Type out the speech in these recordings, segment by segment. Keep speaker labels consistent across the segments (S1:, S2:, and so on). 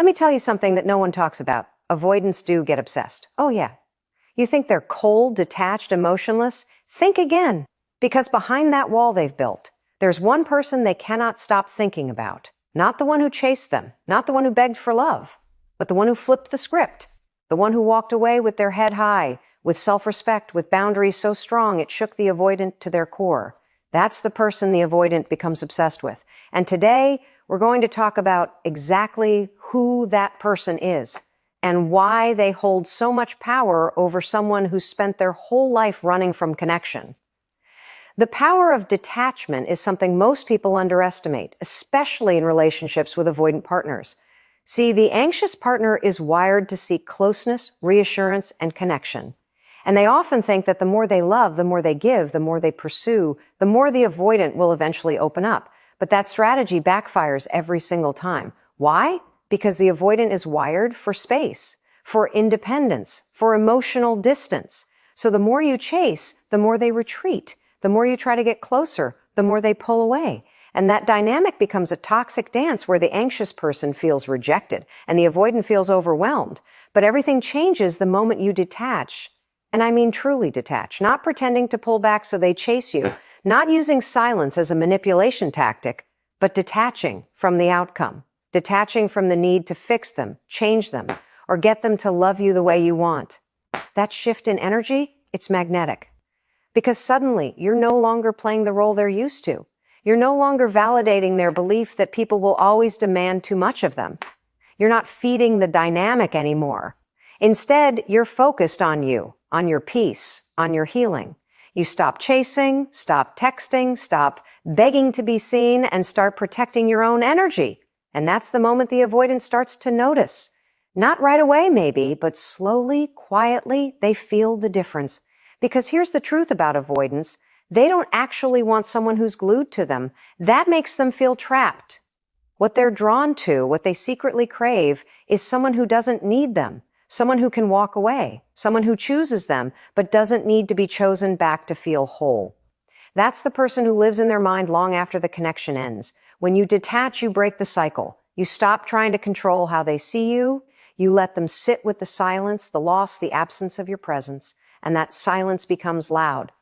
S1: Let me tell you something that no one talks about. Avoidants do get obsessed. Oh yeah. You think they're cold, detached, emotionless? Think again. Because behind that wall they've built, there's one person they cannot stop thinking about. Not the one who chased them, not the one who begged for love, but the one who flipped the script. The one who walked away with their head high, with self-respect, with boundaries so strong it shook the avoidant to their core. That's the person the avoidant becomes obsessed with. And today, we're going to talk about exactly who that person is and why they hold so much power over someone who spent their whole life running from connection. The power of detachment is something most people underestimate, especially in relationships with avoidant partners. See, the anxious partner is wired to seek closeness, reassurance, and connection. And they often think that the more they love, the more they give, the more they pursue, the more the avoidant will eventually open up. But that strategy backfires every single time. Why? Because the avoidant is wired for space, for independence, for emotional distance. So the more you chase, the more they retreat. The more you try to get closer, the more they pull away. And that dynamic becomes a toxic dance where the anxious person feels rejected and the avoidant feels overwhelmed. But everything changes the moment you detach. And I mean truly detach, not pretending to pull back so they chase you, not using silence as a manipulation tactic, but detaching from the outcome, detaching from the need to fix them, change them, or get them to love you the way you want. That shift in energy, it's magnetic. Because suddenly, you're no longer playing the role they're used to. You're no longer validating their belief that people will always demand too much of them. You're not feeding the dynamic anymore. Instead, you're focused on you, on your peace, on your healing. You stop chasing, stop texting, stop begging to be seen, and start protecting your own energy. And that's the moment the avoidant starts to notice. Not right away, maybe, but slowly, quietly, they feel the difference. Because here's the truth about avoidance. They don't actually want someone who's glued to them. That makes them feel trapped. What they're drawn to, what they secretly crave, is someone who doesn't need them, someone who can walk away, someone who chooses them, but doesn't need to be chosen back to feel whole. That's the person who lives in their mind long after the connection ends. When you detach, you break the cycle. You stop trying to control how they see you. You let them sit with the silence, the loss, the absence of your presence. And that silence becomes loud.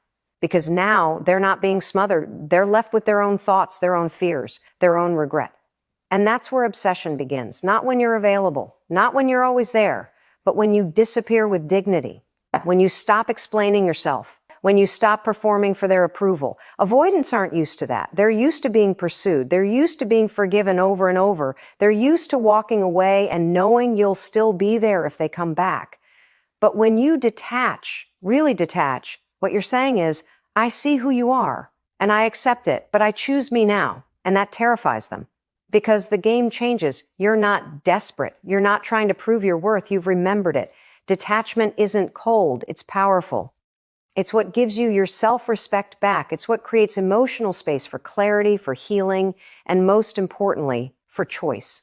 S1: Because now they're not being smothered. They're left with their own thoughts, their own fears, their own regret. And that's where obsession begins. Not when you're available, not when you're always there, but when you disappear with dignity, when you stop explaining yourself, when you stop performing for their approval. Avoidants aren't used to that. They're used to being pursued. They're used to being forgiven over and over. They're used to walking away and knowing you'll still be there if they come back. But when you detach, really detach, what you're saying is, I see who you are, and I accept it, but I choose me now. And that terrifies them. Because the game changes. You're not desperate. You're not trying to prove your worth. You've remembered it. Detachment isn't cold. It's powerful. It's what gives you your self-respect back. It's what creates emotional space for clarity, for healing, and most importantly, for choice.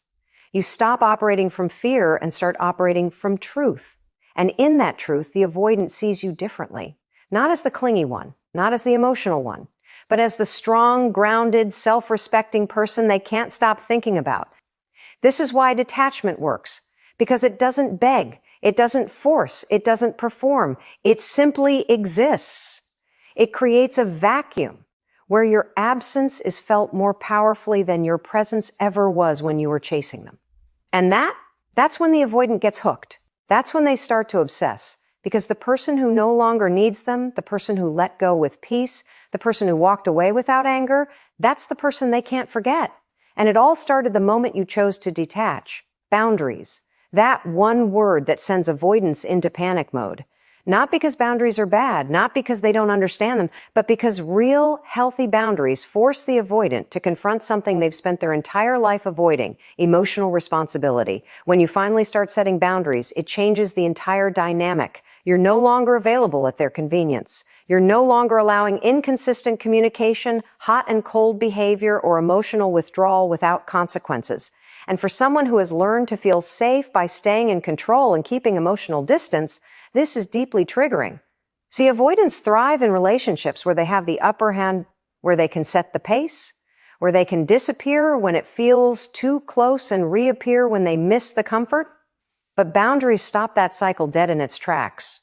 S1: You stop operating from fear and start operating from truth. And in that truth, the avoidant sees you differently. Not as the clingy one, not as the emotional one, but as the strong, grounded, self-respecting person they can't stop thinking about. This is why detachment works, because it doesn't beg, it doesn't force, it doesn't perform. It simply exists. It creates a vacuum where your absence is felt more powerfully than your presence ever was when you were chasing them. And that's when the avoidant gets hooked. That's when they start to obsess. Because the person who no longer needs them, the person who let go with peace, the person who walked away without anger, that's the person they can't forget. And it all started the moment you chose to detach. Boundaries. That one word that sends avoidance into panic mode. Not because boundaries are bad, not because they don't understand them, but because real, healthy boundaries force the avoidant to confront something they've spent their entire life avoiding, emotional responsibility. When you finally start setting boundaries, it changes the entire dynamic. You're no longer available at their convenience. You're no longer allowing inconsistent communication, hot and cold behavior, or emotional withdrawal without consequences. And for someone who has learned to feel safe by staying in control and keeping emotional distance, this is deeply triggering. See, avoidants thrive in relationships where they have the upper hand, where they can set the pace, where they can disappear when it feels too close and reappear when they miss the comfort. But boundaries stop that cycle dead in its tracks.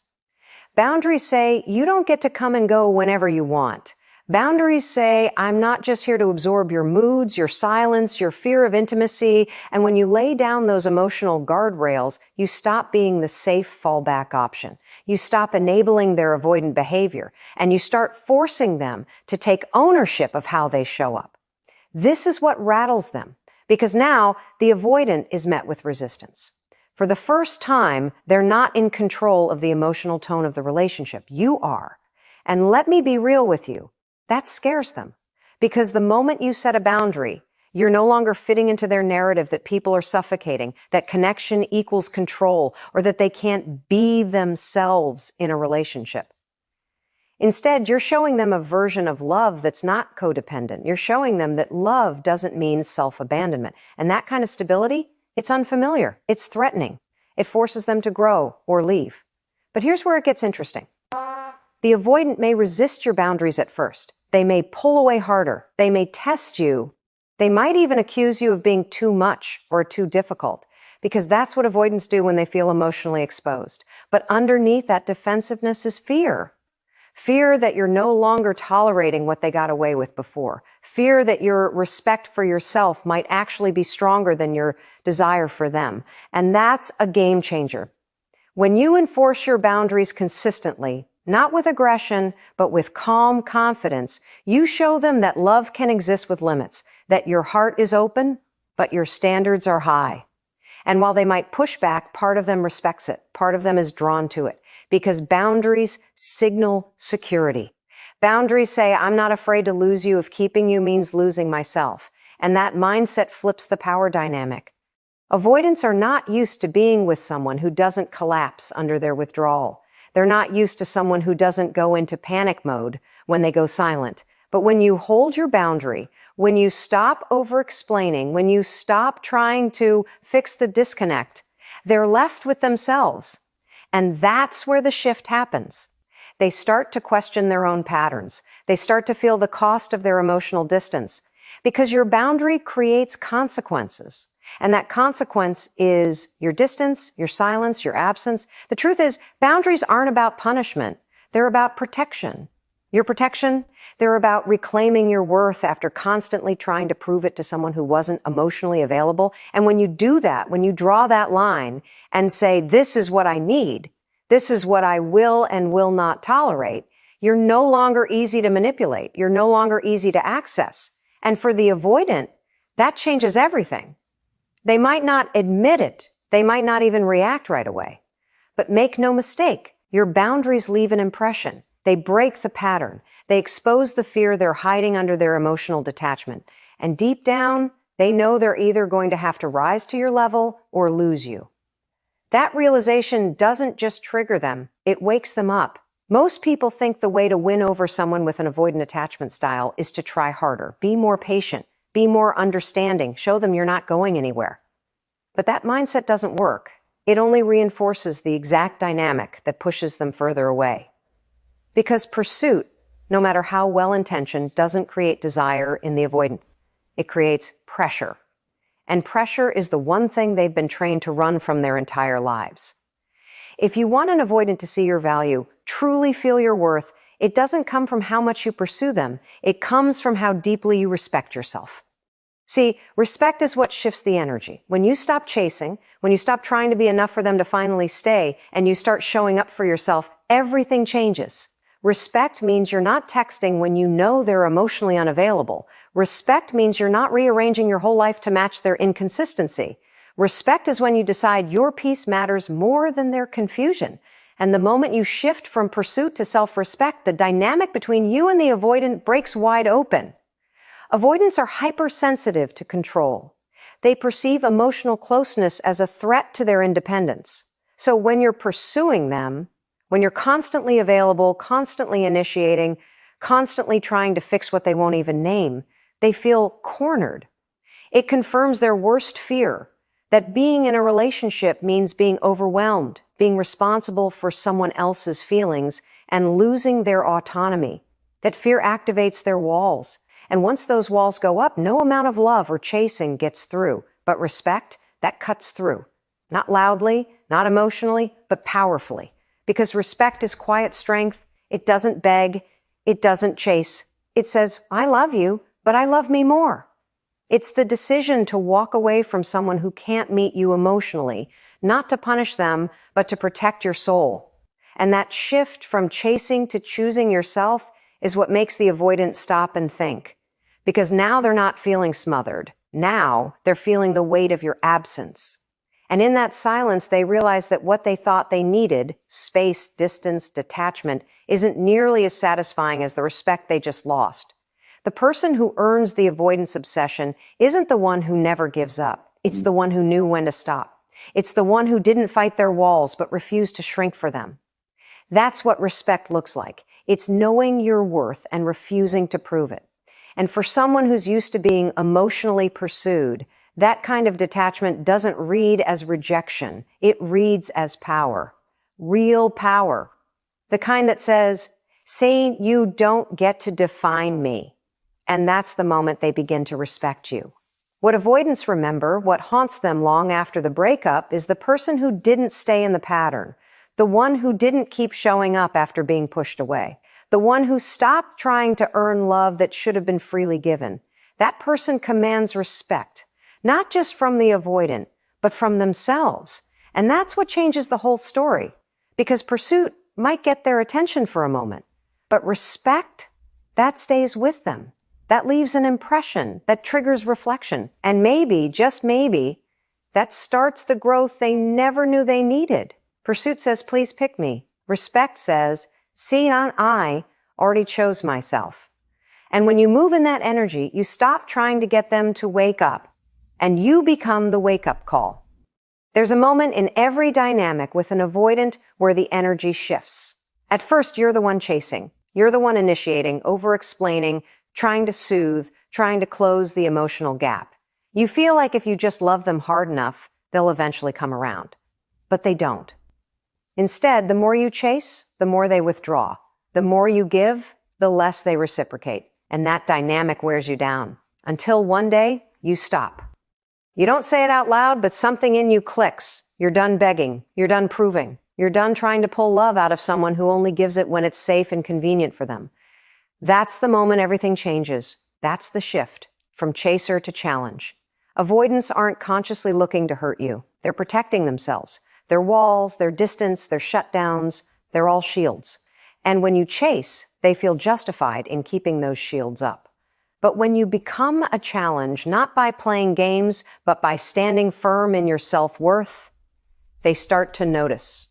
S1: Boundaries say, you don't get to come and go whenever you want. Boundaries say, I'm not just here to absorb your moods, your silence, your fear of intimacy. And when you lay down those emotional guardrails, you stop being the safe fallback option. You stop enabling their avoidant behavior, and you start forcing them to take ownership of how they show up. This is what rattles them, because now the avoidant is met with resistance. For the first time, they're not in control of the emotional tone of the relationship. You are. And let me be real with you. That scares them, because the moment you set a boundary, you're no longer fitting into their narrative that people are suffocating, that connection equals control, or that they can't be themselves in a relationship. Instead, you're showing them a version of love that's not codependent. You're showing them that love doesn't mean self-abandonment. And that kind of stability, it's unfamiliar. It's threatening. It forces them to grow or leave. But here's where it gets interesting. The avoidant may resist your boundaries at first. They may pull away harder. They may test you. They might even accuse you of being too much or too difficult, because that's what avoidants do when they feel emotionally exposed. But underneath that defensiveness is fear. Fear that you're no longer tolerating what they got away with before. Fear that your respect for yourself might actually be stronger than your desire for them. And that's a game changer. When you enforce your boundaries consistently, not with aggression, but with calm confidence, you show them that love can exist with limits, that your heart is open, but your standards are high. And while they might push back, part of them respects it. Part of them is drawn to it, because boundaries signal security. Boundaries say, I'm not afraid to lose you if keeping you means losing myself. And that mindset flips the power dynamic. Avoidants are not used to being with someone who doesn't collapse under their withdrawal. They're not used to someone who doesn't go into panic mode when they go silent. But when you hold your boundary, when you stop over-explaining, when you stop trying to fix the disconnect, they're left with themselves. And that's where the shift happens. They start to question their own patterns. They start to feel the cost of their emotional distance, because your boundary creates consequences. And that consequence is your distance, your silence, your absence. The truth is, boundaries aren't about punishment. They're about protection. Your protection, they're about reclaiming your worth after constantly trying to prove it to someone who wasn't emotionally available. And when you do that, when you draw that line and say, this is what I need, this is what I will and will not tolerate, you're no longer easy to manipulate. You're no longer easy to access. And for the avoidant, that changes everything. They might not admit it. They might not even react right away. But make no mistake, your boundaries leave an impression. They break the pattern. They expose the fear they're hiding under their emotional detachment. And deep down, they know they're either going to have to rise to your level or lose you. That realization doesn't just trigger them, it wakes them up. Most people think the way to win over someone with an avoidant attachment style is to try harder, be more patient, be more understanding, show them you're not going anywhere. But that mindset doesn't work. It only reinforces the exact dynamic that pushes them further away. Because pursuit, no matter how well-intentioned, doesn't create desire in the avoidant. It creates pressure. And pressure is the one thing they've been trained to run from their entire lives. If you want an avoidant to see your value, truly feel your worth, it doesn't come from how much you pursue them. It comes from how deeply you respect yourself. See, respect is what shifts the energy. When you stop chasing, when you stop trying to be enough for them to finally stay, and you start showing up for yourself, everything changes. Respect means you're not texting when you know they're emotionally unavailable. Respect means you're not rearranging your whole life to match their inconsistency. Respect is when you decide your peace matters more than their confusion. And the moment you shift from pursuit to self-respect, the dynamic between you and the avoidant breaks wide open. Avoidants are hypersensitive to control. They perceive emotional closeness as a threat to their independence. So when you're pursuing them, when you're constantly available, constantly initiating, constantly trying to fix what they won't even name, they feel cornered. It confirms their worst fear, that being in a relationship means being overwhelmed, being responsible for someone else's feelings, and losing their autonomy. That fear activates their walls. And once those walls go up, no amount of love or chasing gets through. But respect, that cuts through. Not loudly, not emotionally, but powerfully. Because respect is quiet strength. It doesn't beg. It doesn't chase. It says, I love you, but I love me more. It's the decision to walk away from someone who can't meet you emotionally, not to punish them, but to protect your soul. And that shift from chasing to choosing yourself is what makes the avoidant stop and think. Because now they're not feeling smothered. Now they're feeling the weight of your absence. And in that silence, they realize that what they thought they needed, space, distance, detachment, isn't nearly as satisfying as the respect they just lost. The person who earns the avoidance obsession isn't the one who never gives up. It's the one who knew when to stop. It's the one who didn't fight their walls but refused to shrink for them. That's what respect looks like. It's knowing your worth and refusing to prove it. And for someone who's used to being emotionally pursued, that kind of detachment doesn't read as rejection. It reads as power. Real power. The kind that says, say you don't get to define me. And that's the moment they begin to respect you. What avoidants remember, what haunts them long after the breakup, is the person who didn't stay in the pattern, the one who didn't keep showing up after being pushed away, the one who stopped trying to earn love that should have been freely given. That person commands respect, not just from the avoidant, but from themselves. And that's what changes the whole story, because pursuit might get their attention for a moment, but respect, that stays with them. That leaves an impression, that triggers reflection, and maybe, just maybe, that starts the growth they never knew they needed. Pursuit says, please pick me. Respect says, see, I already chose myself. And when you move in that energy, you stop trying to get them to wake up, and you become the wake-up call. There's a moment in every dynamic with an avoidant where the energy shifts. At first, you're the one chasing. You're the one initiating, over-explaining, trying to soothe, trying to close the emotional gap. You feel like if you just love them hard enough, they'll eventually come around. But they don't. Instead, the more you chase, the more they withdraw. The more you give, the less they reciprocate. And that dynamic wears you down. Until one day, you stop. You don't say it out loud, but something in you clicks. You're done begging. You're done proving. You're done trying to pull love out of someone who only gives it when it's safe and convenient for them. That's the moment everything changes. That's the shift from chaser to challenge. Avoidants aren't consciously looking to hurt you. They're protecting themselves. Their walls, their distance, their shutdowns, they're all shields. And when you chase, they feel justified in keeping those shields up. But when you become a challenge, not by playing games, but by standing firm in your self-worth, they start to notice.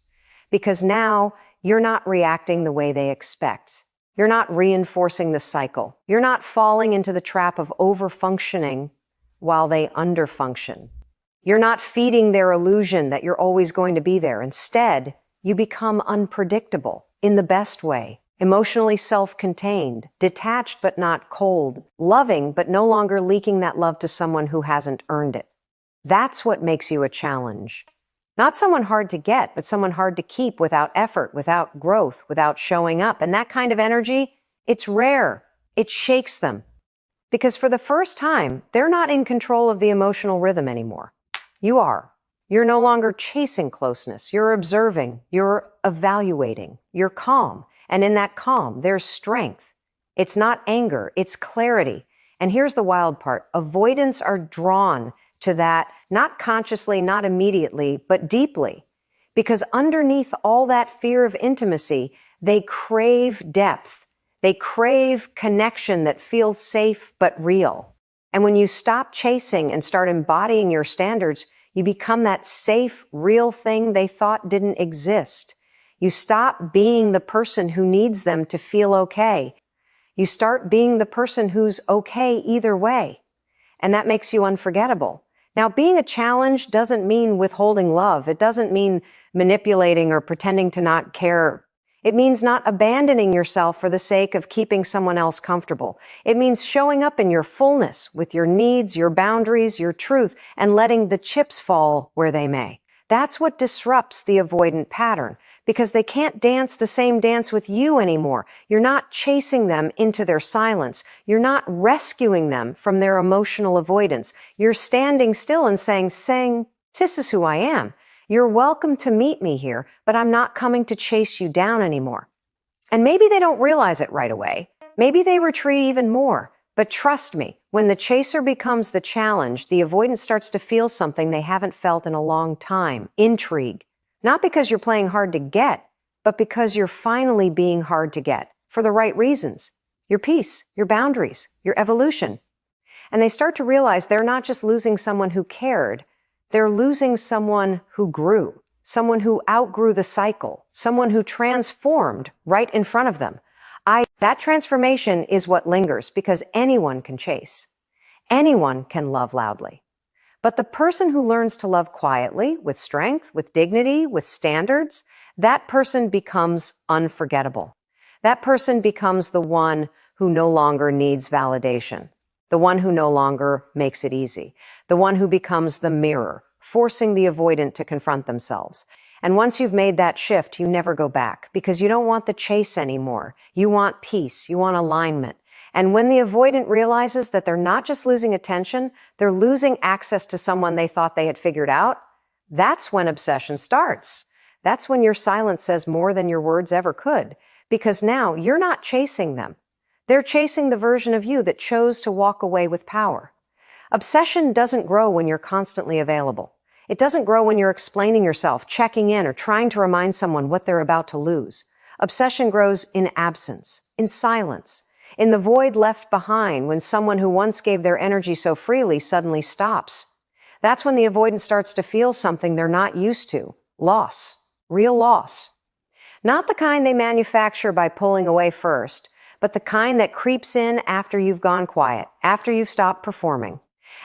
S1: Because now you're not reacting the way they expect. You're not reinforcing the cycle. You're not falling into the trap of over-functioning while they under-function. You're not feeding their illusion that you're always going to be there. Instead, you become unpredictable in the best way, emotionally self-contained, detached but not cold, loving but no longer leaking that love to someone who hasn't earned it. That's what makes you a challenge. Not someone hard to get, but someone hard to keep without effort, without growth, without showing up. And that kind of energy, it's rare. It shakes them. Because for the first time, they're not in control of the emotional rhythm anymore. You are. You're no longer chasing closeness. You're observing. You're evaluating. You're calm. And in that calm, there's strength. It's not anger. It's clarity. And here's the wild part. Avoidants are drawn to that, not consciously, not immediately, but deeply. Because underneath all that fear of intimacy, they crave depth. They crave connection that feels safe but real. And when you stop chasing and start embodying your standards, you become that safe, real thing they thought didn't exist. You stop being the person who needs them to feel okay. You start being the person who's okay either way. And that makes you unforgettable. Now, being a challenge doesn't mean withholding love. It doesn't mean manipulating or pretending to not care. It means not abandoning yourself for the sake of keeping someone else comfortable. It means showing up in your fullness with your needs, your boundaries, your truth, and letting the chips fall where they may. That's what disrupts the avoidant pattern, because they can't dance the same dance with you anymore. You're not chasing them into their silence. You're not rescuing them from their emotional avoidance. You're standing still and saying, this is who I am. You're welcome to meet me here, but I'm not coming to chase you down anymore. And maybe they don't realize it right away. Maybe they retreat even more. But trust me, when the chaser becomes the challenge, the avoidant starts to feel something they haven't felt in a long time: intrigue. Not because you're playing hard to get, but because you're finally being hard to get for the right reasons: your peace, your boundaries, your evolution. And they start to realize they're not just losing someone who cared, they're losing someone who grew, someone who outgrew the cycle, someone who transformed right in front of them. That transformation is what lingers, because anyone can chase. Anyone can love loudly. But the person who learns to love quietly, with strength, with dignity, with standards, that person becomes unforgettable. That person becomes the one who no longer needs validation, the one who no longer makes it easy, the one who becomes the mirror, forcing the avoidant to confront themselves. And once you've made that shift, you never go back, because you don't want the chase anymore. You want peace. You want alignment. And when the avoidant realizes that they're not just losing attention, they're losing access to someone they thought they had figured out, that's when obsession starts. That's when your silence says more than your words ever could, because now you're not chasing them. They're chasing the version of you that chose to walk away with power. Obsession doesn't grow when you're constantly available. It doesn't grow when you're explaining yourself, checking in, or trying to remind someone what they're about to lose. Obsession grows in absence, in silence, in the void left behind when someone who once gave their energy so freely suddenly stops. That's when the avoidant starts to feel something they're not used to: loss, real loss. Not the kind they manufacture by pulling away first, but the kind that creeps in after you've gone quiet, after you've stopped performing,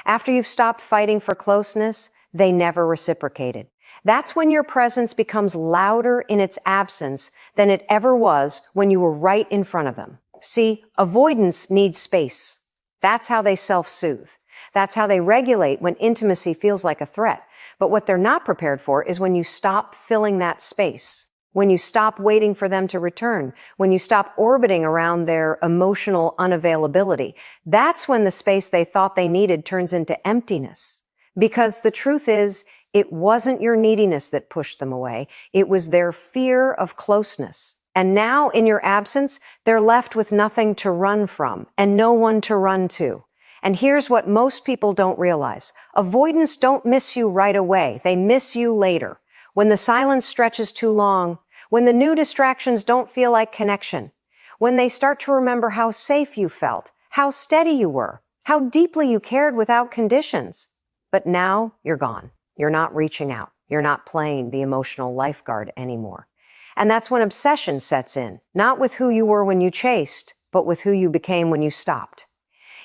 S1: after you've stopped fighting for closeness they never reciprocated. That's when your presence becomes louder in its absence than it ever was when you were right in front of them. See, avoidance needs space. That's how they self-soothe. That's how they regulate when intimacy feels like a threat. But what they're not prepared for is when you stop filling that space, when you stop waiting for them to return, when you stop orbiting around their emotional unavailability. That's when the space they thought they needed turns into emptiness. Because the truth is, it wasn't your neediness that pushed them away. It was their fear of closeness. And now, in your absence, they're left with nothing to run from and no one to run to. And here's what most people don't realize. Avoidants don't miss you right away. They miss you later. When the silence stretches too long, when the new distractions don't feel like connection, when they start to remember how safe you felt, how steady you were, how deeply you cared without conditions. But now you're gone. You're not reaching out. You're not playing the emotional lifeguard anymore. And that's when obsession sets in, not with who you were when you chased, but with who you became when you stopped.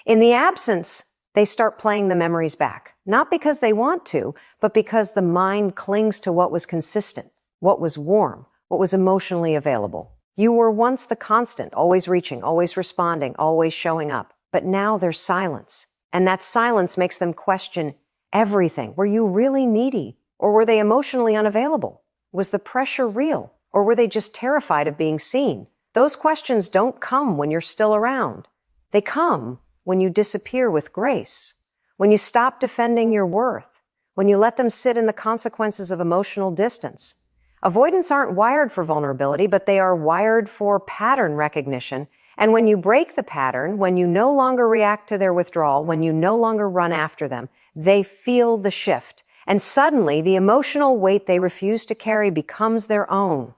S1: In the absence, they start playing the memories back, not because they want to, but because the mind clings to what was consistent, what was warm, what was emotionally available. You were once the constant, always reaching, always responding, always showing up. But now there's silence. And that silence makes them question everything. Were you really needy? Or were they emotionally unavailable? Was the pressure real? Or were they just terrified of being seen? Those questions don't come when you're still around. They come when you disappear with grace, when you stop defending your worth, when you let them sit in the consequences of emotional distance. Avoidants aren't wired for vulnerability, but they are wired for pattern recognition. And when you break the pattern, when you no longer react to their withdrawal, when you no longer run after them, they feel the shift. And suddenly, the emotional weight they refuse to carry becomes their own.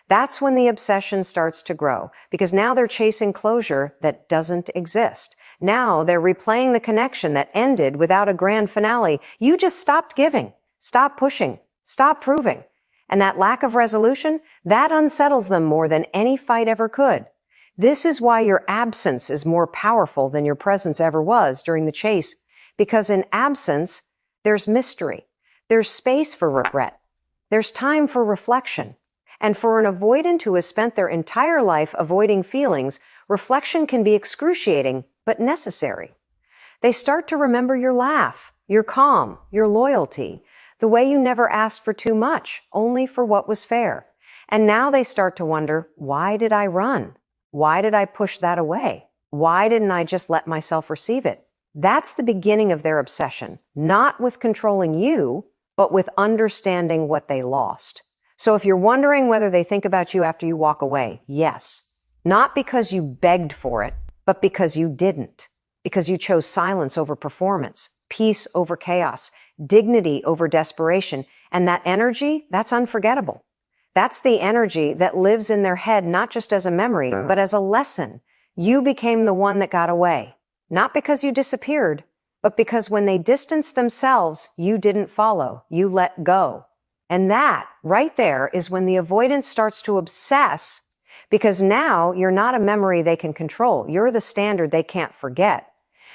S1: That's when the obsession starts to grow, because now they're chasing closure that doesn't exist. Now they're replaying the connection that ended without a grand finale. You just stopped giving, stopped pushing, stopped proving. And that lack of resolution, that unsettles them more than any fight ever could. This is why your absence is more powerful than your presence ever was during the chase, because in absence, there's mystery. There's space for regret. There's time for reflection. And for an avoidant who has spent their entire life avoiding feelings, reflection can be excruciating, but necessary. They start to remember your laugh, your calm, your loyalty, The way you never asked for too much, only for what was fair. And now they start to wonder, why did I run? Why did I push that away? Why didn't I just let myself receive it? That's the beginning of their obsession, not with controlling you, but with understanding what they lost. So if you're wondering whether they think about you after you walk away, yes. Not because you begged for it, but because you didn't. Because you chose silence over performance, peace over chaos, dignity over desperation. And that energy, that's unforgettable. That's the energy that lives in their head, not just as a memory, but as a lesson. You became the one that got away. Not because you disappeared, but because when they distanced themselves, you didn't follow. You let go. And that, right there, is when the avoidance starts to obsess, because now you're not a memory they can control. You're the standard they can't forget.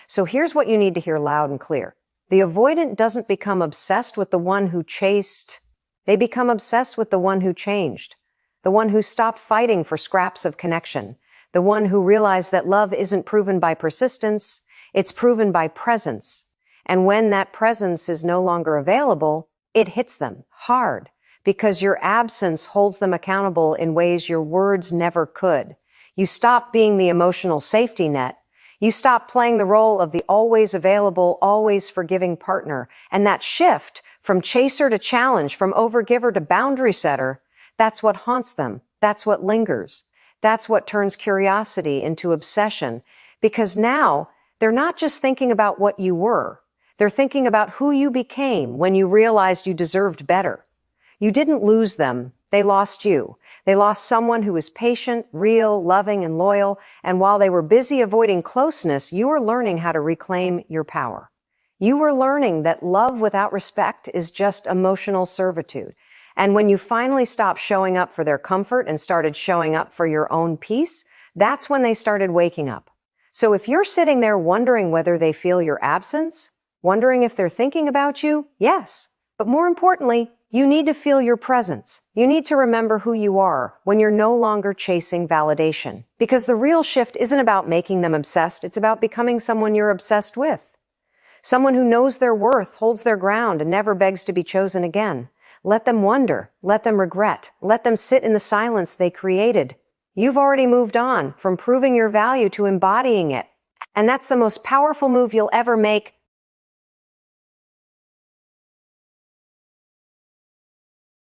S1: So here's what you need to hear loud and clear. The avoidant doesn't become obsessed with the one who chased. They become obsessed with the one who changed, the one who stopped fighting for scraps of connection, the one who realized that love isn't proven by persistence, it's proven by presence. And when that presence is no longer available, it hits them hard because your absence holds them accountable in ways your words never could. You stop being the emotional safety net. You stop playing the role of the always available, always forgiving partner. And that shift from chaser to challenge, from overgiver to boundary setter, that's what haunts them. That's what lingers. That's what turns curiosity into obsession. Because now they're not just thinking about what you were. They're thinking about who you became when you realized you deserved better. You didn't lose them. They lost you. They lost someone who was patient, real, loving, and loyal. And while they were busy avoiding closeness, you were learning how to reclaim your power. You were learning that love without respect is just emotional servitude. And when you finally stopped showing up for their comfort and started showing up for your own peace, that's when they started waking up. So if you're sitting there wondering whether they feel your absence, wondering if they're thinking about you, yes. But more importantly, you need to feel your presence. You need to remember who you are when you're no longer chasing validation. Because the real shift isn't about making them obsessed, it's about becoming someone you're obsessed with. Someone who knows their worth, holds their ground, and never begs to be chosen again. Let them wonder, let them regret, let them sit in the silence they created. You've already moved on from proving your value to embodying it. And that's the most powerful move you'll ever make.